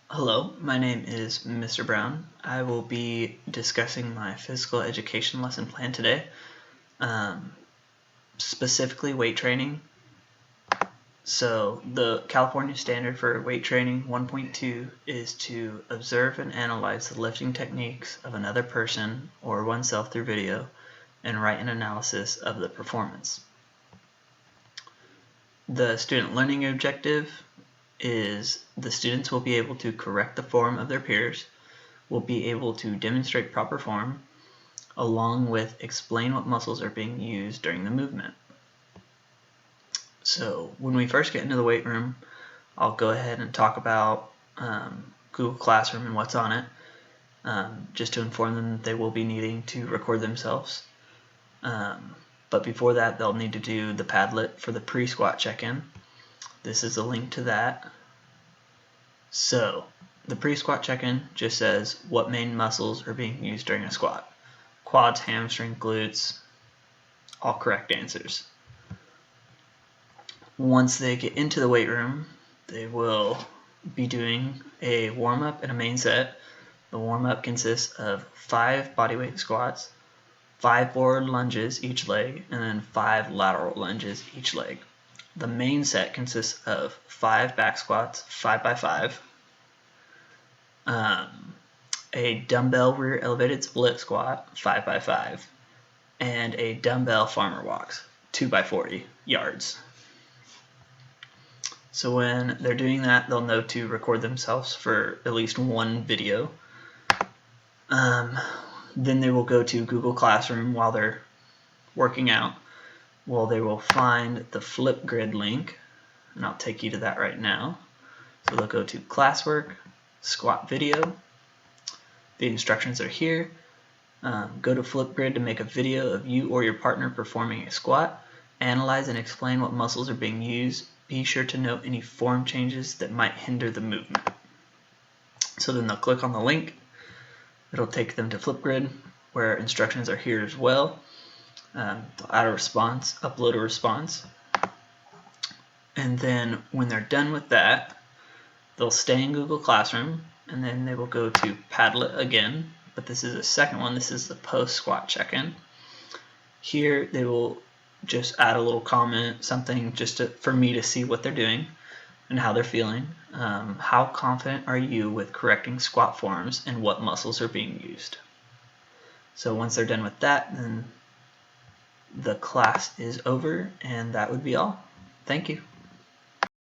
Hello, my name is Mr. Brown. I will be discussing my physical education lesson plan today, specifically weight training. So the California standard for weight training 1.2 is to observe and analyze the lifting techniques of another person or oneself through video and write an analysis of the performance. The student learning objective is the students will be able to correct the form of their peers, will be able to demonstrate proper form, along with explain what muscles are being used during the movement. So when we first get into the weight room, I'll go ahead and talk about Google Classroom and what's on it, just to inform them that they will be needing to record themselves. But before that, they'll need to do the Padlet for the pre-squat check-in. This is a link to that. So the pre-squat check-in just says what main muscles are being used during a squat. Quads, hamstring, glutes, all correct answers. Once they get into the weight room, they will be doing a warm-up and a main set. The warm-up consists of 5 bodyweight squats, 5 forward lunges each leg, and then 5 lateral lunges each leg. The main set consists of 5 back squats, 5x5, a dumbbell rear elevated split squat, 5x5, and a dumbbell farmer walks, 2x40 yards. So when they're doing that, they'll know to record themselves for at least one video. Then they will go to Google Classroom while they're working out. Well, they will find the Flipgrid link, and I'll take you to that right now. So they'll go to Classwork, Squat Video. The instructions are here. Go to Flipgrid to make a video of you or your partner performing a squat. Analyze and explain what muscles are being used. Be sure to note any form changes that might hinder the movement. So then they'll click on the link. It'll take them to Flipgrid, where instructions are here as well. They'll add a response, upload a response. And then when they're done with that, they'll stay in Google Classroom, and then they will go to Padlet again, but this is the second one. This is the post-squat check-in. Here they will just add a little comment, something just for me to see what they're doing and how they're feeling. How confident are you with correcting squat forms and what muscles are being used? So once they're done with that, then the class is over, and that would be all. Thank you.